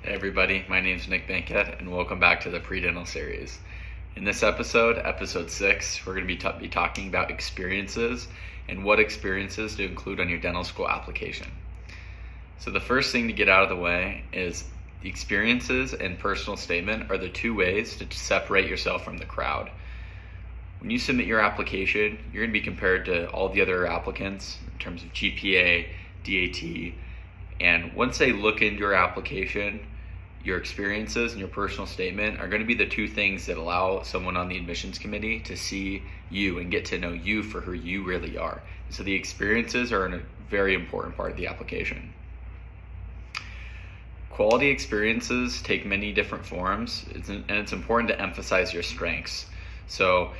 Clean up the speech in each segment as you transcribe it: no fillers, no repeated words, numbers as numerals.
Hey everybody, my name is Nick Bankett and welcome back to the Pre-Dental series. In this episode, episode 6, we're going to be talking about experiences and what experiences to include on your dental school application. So the first thing to get out of the way is the experiences and personal statement are the two ways to separate yourself from the crowd. When you submit your application, you're going to be compared to all the other applicants in terms of GPA, DAT, and once they look into your application, your experiences and your personal statement are going to be the two things that allow someone on the admissions committee to see you and get to know you for who you really are. So the experiences are a very important part of the application. Quality experiences take many different forms, and it's important to emphasize your strengths. So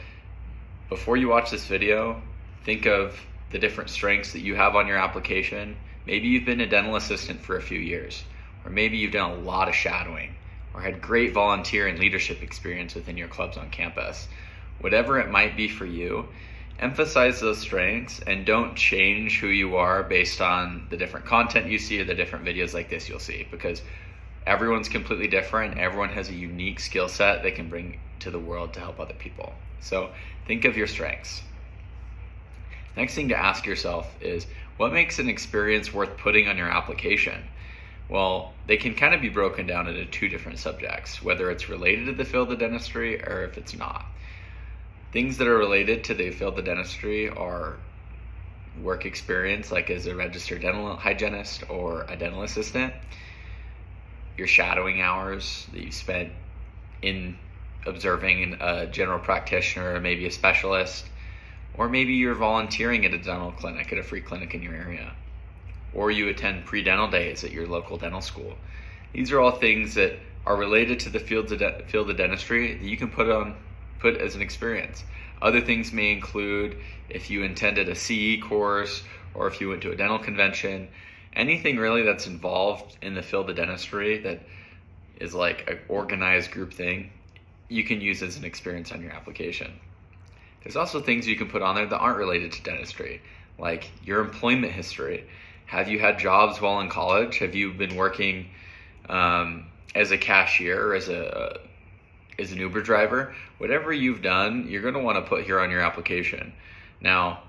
before you watch this video, think of the different strengths that you have on your application. Maybe you've been a dental assistant for a few years, or maybe you've done a lot of shadowing, or had great volunteer and leadership experience within your clubs on campus. Whatever it might be for you, emphasize those strengths and don't change who you are based on the different content you see or the different videos like this you'll see, because everyone's completely different. Everyone has a unique skill set they can bring to the world to help other people. So think of your strengths. Next thing to ask yourself is, what makes an experience worth putting on your application? Well, they can kind of be broken down into two different subjects, whether it's related to the field of dentistry or if it's not. Things that are related to the field of dentistry are work experience, like as a registered dental hygienist or a dental assistant, your shadowing hours that you spent in observing a general practitioner or maybe a specialist, or maybe you're volunteering at a dental clinic, at a free clinic in your area, or you attend pre-dental days at your local dental school. These are all things that are related to the field of dentistry that you can put as an experience. Other things may include if you attended a CE course or if you went to a dental convention. Anything really that's involved in the field of dentistry that is like an organized group thing, you can use as an experience on your application. There's also things you can put on there that aren't related to dentistry, like your employment history. Have you had jobs while in college? Have you been working as a cashier or as an Uber driver? Whatever you've done, you're going to want to put here on your application. Now,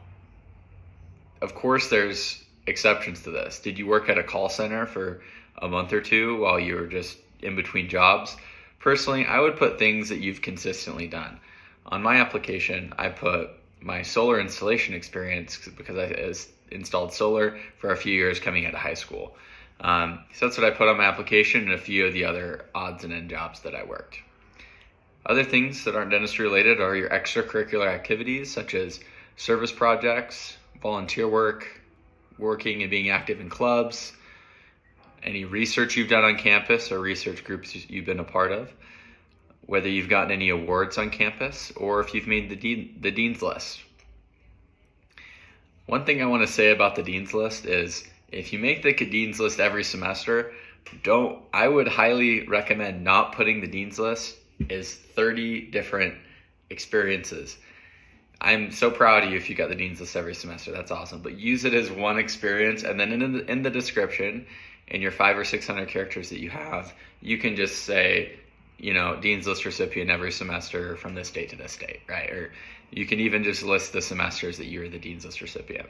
of course, there's exceptions to this. Did you work at a call center for a month or two while you were just in between jobs? Personally, I would put things that you've consistently done. On my application, I put my solar installation experience because I installed solar for a few years coming out of high school. So that's what I put on my application and a few of the other odds and end jobs that I worked. Other things that aren't dentistry related are your extracurricular activities such as service projects, volunteer work, working and being active in clubs, any research you've done on campus or research groups you've been a part of, whether you've gotten any awards on campus or if you've made the Dean's List. One thing I want to say about the Dean's List is if you make the Dean's List every semester, I would highly recommend not putting the Dean's List as 30 different experiences. I'm so proud of you if you got the Dean's List every semester. That's awesome. But use it as one experience, and then in the description, in your 500 or 600 characters that you have, you can just say, Dean's List recipient every semester from this date to this date, right? Or you can even just list the semesters that you're the Dean's List recipient.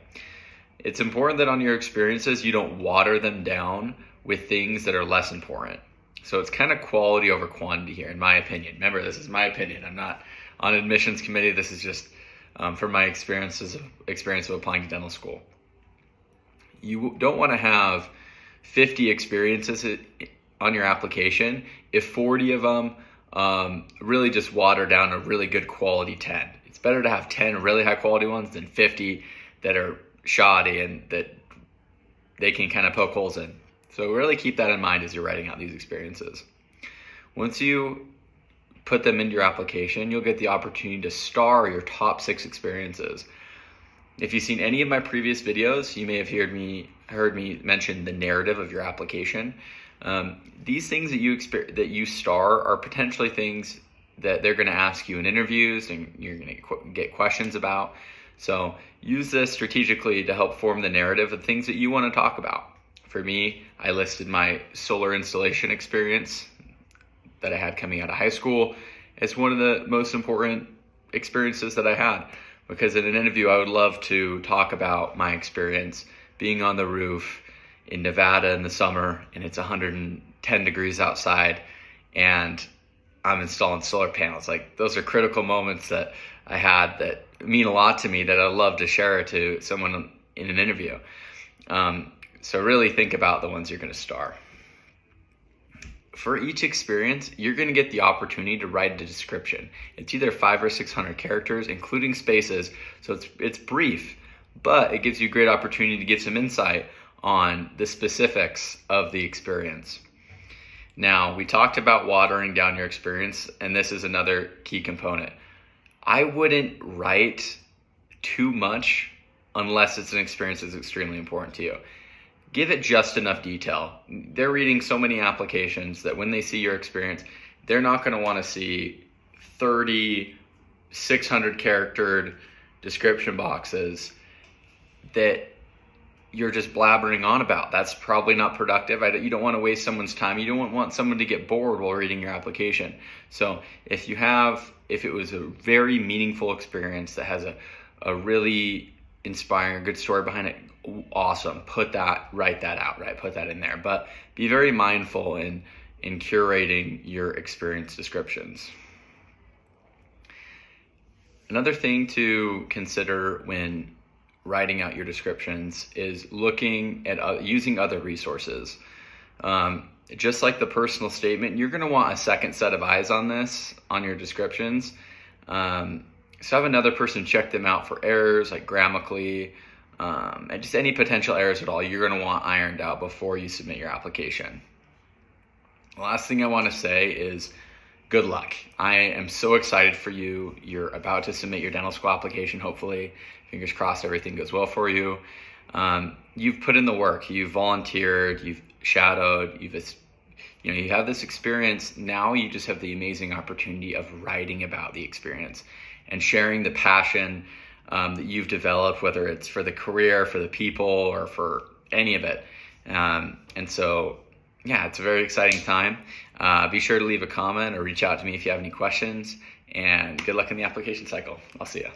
It's important that on your experiences, you don't water them down with things that are less important. So it's kind of quality over quantity here, in my opinion. Remember, this is my opinion. I'm not on admissions committee. This is just from my experience of applying to dental school. You don't want to have 50 experiences on your application if 40 of them really just water down a really good quality 10. It's better to have 10 really high quality ones than 50 that are shoddy and that they can kind of poke holes in. So really keep that in mind as you're writing out these experiences. Once you put them into your application, you'll get the opportunity to star your top 6 experiences. If you've seen any of my previous videos, you may have heard me mention the narrative of your application. These things that you star are potentially things that they're going to ask you in interviews and you're going to get questions about. So use this strategically to help form the narrative of things that you want to talk about For me, I listed my solar installation experience that I had coming out of high school as one of the most important experiences that I had, because in an interview I would love to talk about my experience being on the roof in Nevada in the summer and it's 110 degrees outside and I'm installing solar panels. Like, those are critical moments that I had that mean a lot to me, that I'd love to share to someone in an interview. So really think about the ones you're going to star. For each experience, you're going to get the opportunity to write a description. It's either 500 or 600 characters, including spaces. So it's brief, but it gives you a great opportunity to give some insight on the specifics of the experience. Now, we talked about watering down your experience, and this is another key component. I wouldn't write too much unless it's an experience that's extremely important to you. Give it just enough detail. They're reading so many applications that when they see your experience, they're not going to want to see 30, 600 character description boxes that you're just blabbering on about. That's probably not productive. You don't want to waste someone's time. You don't want someone to get bored while reading your application. So if it was a very meaningful experience that has a really inspiring, good story behind it, awesome. Write that out, right? Put that in there. But be very mindful in curating your experience descriptions. Another thing to consider when writing out your descriptions is looking at using other resources. Just like the personal statement, you're going to want a second set of eyes on this, on your descriptions. So have another person check them out for errors, like grammatically, and just any potential errors at all, you're going to want ironed out before you submit your application. The last thing I want to say is good luck. I am so excited for you. You're about to submit your dental school application, hopefully. Fingers crossed everything goes well for you. You've put in the work. You've volunteered. You've shadowed. You have this experience. Now you just have the amazing opportunity of writing about the experience and sharing the passion that you've developed, whether it's for the career, for the people, or for any of it. And so, yeah, it's a very exciting time. Be sure to leave a comment or reach out to me if you have any questions, and good luck in the application cycle. I'll see ya.